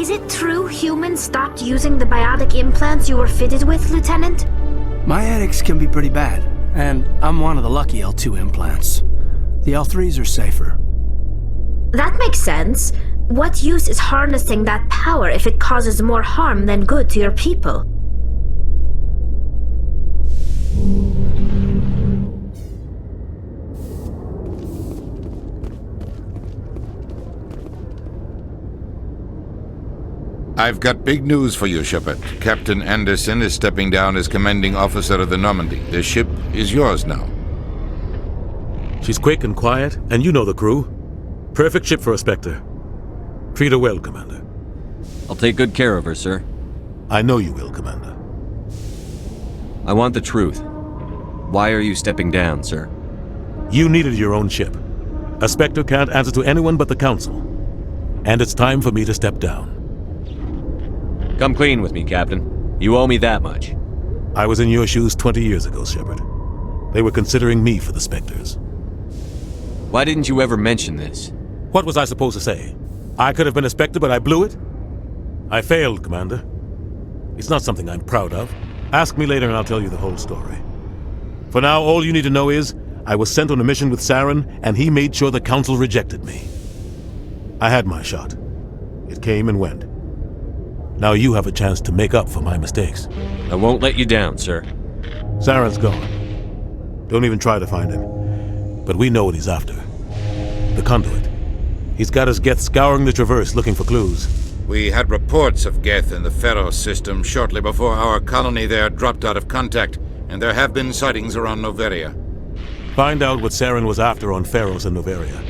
Is it true humans stopped using the biotic implants you were fitted with, Lieutenant? My ethics can be pretty bad, and I'm one of the lucky L2 implants. The L3s are safer. That makes sense. What use is harnessing that power if it causes more harm than good to your people? I've got big news for you, Shepard. Captain Anderson is stepping down as commanding officer of the Normandy. The ship is yours now. She's quick and quiet, and you know the crew. Perfect ship for a Spectre. Treat her well, Commander. I'll take good care of her, sir. I know you will, Commander. I want the truth. Why are you stepping down, sir? You needed your own ship. A Spectre can't answer to anyone but the Council. And it's time for me to step down. Come clean with me, Captain. You owe me that much. I was in your shoes 20 years ago, Shepard. They were considering me for the Spectres. Why didn't you ever mention this? What was I supposed to say? I could have been a Spectre, but I blew it? I failed, Commander. It's not something I'm proud of. Ask me later and I'll tell you the whole story. For now, all you need to know is, I was sent on a mission with Saren, and he made sure the Council rejected me. I had my shot. It came and went. Now you have a chance to make up for my mistakes. I won't let you down, sir. Saren's gone. Don't even try to find him. But we know what he's after. The conduit. He's got his Geth scouring the Traverse looking for clues. We had reports of Geth in the Pharos system shortly before our colony there dropped out of contact, and there have been sightings around Noveria. Find out what Saren was after on Pharos and Noveria.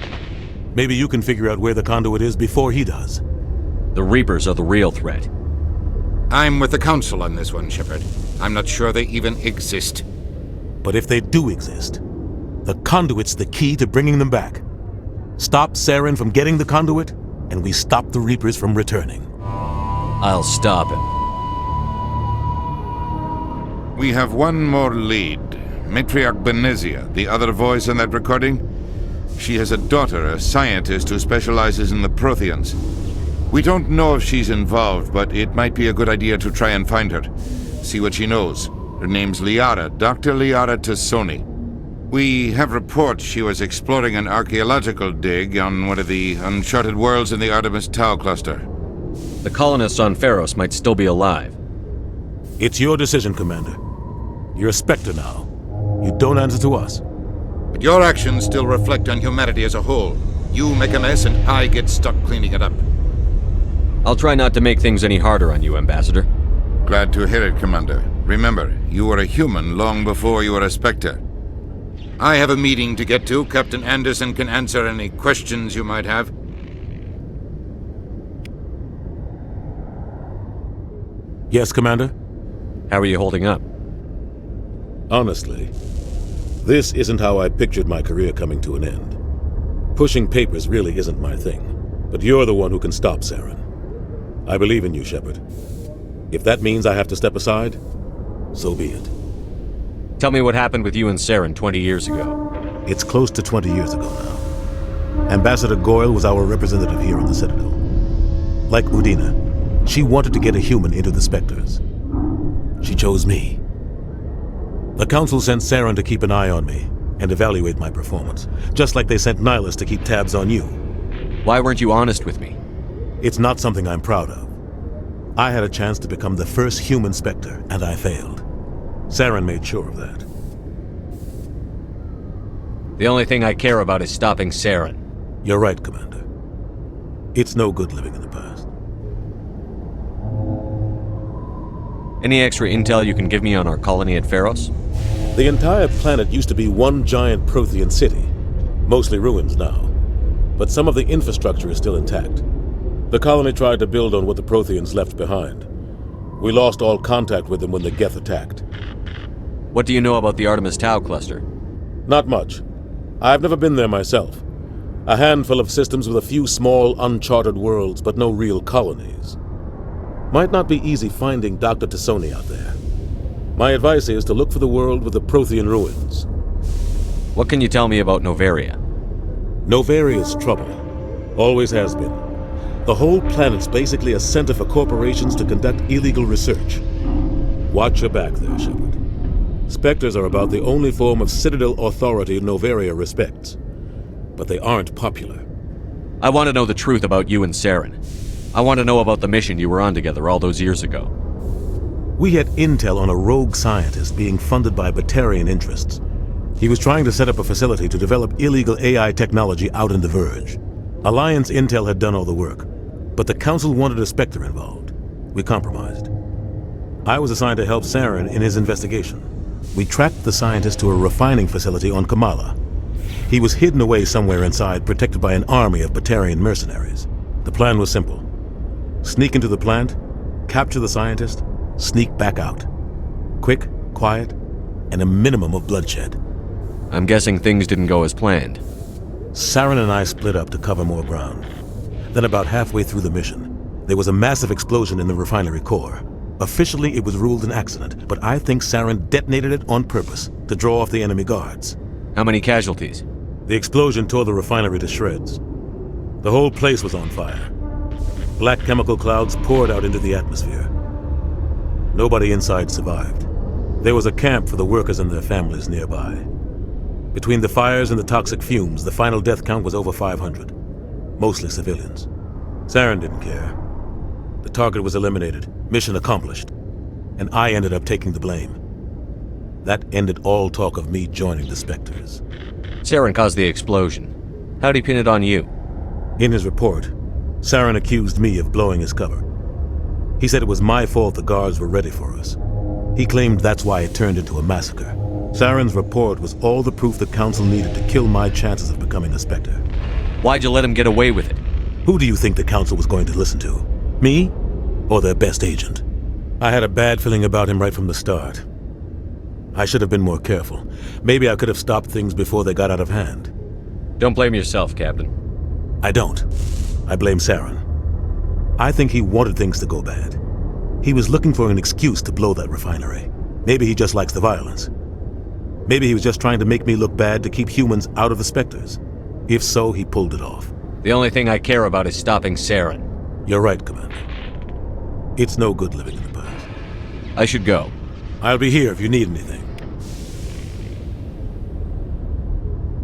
Maybe you can figure out where the conduit is before he does. The Reapers are the real threat. I'm with the Council on this one, Shepard. I'm not sure they even exist. But if they do exist, the conduit's the key to bringing them back. Stop Saren from getting the conduit, and we stop the Reapers from returning. I'll stop him. We have one more lead. Matriarch Benezia, the other voice in that recording. She has a daughter, a scientist who specializes in the Protheans. We don't know if she's involved, but it might be a good idea to try and find her. See what she knows. Her name's Liara, Dr. Liara Tassoni. We have reports she was exploring an archaeological dig on one of the uncharted worlds in the Artemis Tau cluster. The colonists on Pharos might still be alive. It's your decision, Commander. You're a Spectre now. You don't answer to us. But your actions still reflect on humanity as a whole. You make a mess and I get stuck cleaning it up. I'll try not to make things any harder on you, Ambassador. Glad to hear it, Commander. Remember, you were a human long before you were a Spectre. I have a meeting to get to. Captain Anderson can answer any questions you might have. Yes, Commander? How are you holding up? Honestly, this isn't how I pictured my career coming to an end. Pushing papers really isn't my thing, but you're the one who can stop Saren. I believe in you, Shepard. If that means I have to step aside, so be it. Tell me what happened with you and Saren 20 years ago. It's close to 20 years ago now. Ambassador Goyle was our representative here on the Citadel. Like Udina, she wanted to get a human into the Spectres. She chose me. The Council sent Saren to keep an eye on me and evaluate my performance, just like they sent Nihilus to keep tabs on you. Why weren't you honest with me? It's not something I'm proud of. I had a chance to become the first human Spectre, and I failed. Saren made sure of that. The only thing I care about is stopping Saren. You're right, Commander. It's no good living in the past. Any extra intel you can give me on our colony at Pharos? The entire planet used to be one giant Prothean city, mostly ruins now. But some of the infrastructure is still intact. The colony tried to build on what the Protheans left behind. We lost all contact with them when the Geth attacked. What do you know about the Artemis Tau cluster? Not much. I've never been there myself. A handful of systems with a few small, uncharted worlds, but no real colonies. Might not be easy finding Dr. Tassoni out there. My advice is to look for the world with the Prothean ruins. What can you tell me about Noveria? Noveria's trouble. Always has been. The whole planet's basically a center for corporations to conduct illegal research. Watch your back there, Shepard. Spectres are about the only form of Citadel authority Noveria respects. But they aren't popular. I want to know the truth about you and Saren. I want to know about the mission you were on together all those years ago. We had intel on a rogue scientist being funded by Batarian interests. He was trying to set up a facility to develop illegal AI technology out in the Verge. Alliance intel had done all the work, but the Council wanted a Spectre involved. We compromised. I was assigned to help Saren in his investigation. We tracked the scientist to a refining facility on Kamala. He was hidden away somewhere inside, protected by an army of Batarian mercenaries. The plan was simple. Sneak into the plant, capture the scientist, sneak back out. Quick, quiet, and a minimum of bloodshed. I'm guessing things didn't go as planned. Saren and I split up to cover more ground. Then about halfway through the mission, there was a massive explosion in the refinery core. Officially, it was ruled an accident, but I think Saren detonated it on purpose to draw off the enemy guards. How many casualties? The explosion tore the refinery to shreds. The whole place was on fire. Black chemical clouds poured out into the atmosphere. Nobody inside survived. There was a camp for the workers and their families nearby. Between the fires and the toxic fumes, the final death count was over 500. Mostly civilians. Saren didn't care. The target was eliminated, mission accomplished, and I ended up taking the blame. That ended all talk of me joining the Spectres. Saren caused the explosion. How'd he pin it on you? In his report, Saren accused me of blowing his cover. He said it was my fault the guards were ready for us. He claimed that's why it turned into a massacre. Saren's report was all the proof the Council needed to kill my chances of becoming a Spectre. Why'd you let him get away with it? Who do you think the Council was going to listen to? Me? Or their best agent? I had a bad feeling about him right from the start. I should have been more careful. Maybe I could have stopped things before they got out of hand. Don't blame yourself, Captain. I don't. I blame Saren. I think he wanted things to go bad. He was looking for an excuse to blow that refinery. Maybe he just likes the violence. Maybe he was just trying to make me look bad to keep humans out of the Spectres. If so, he pulled it off. The only thing I care about is stopping Saren. You're right, Commander. It's no good living in the past. I should go. I'll be here if you need anything.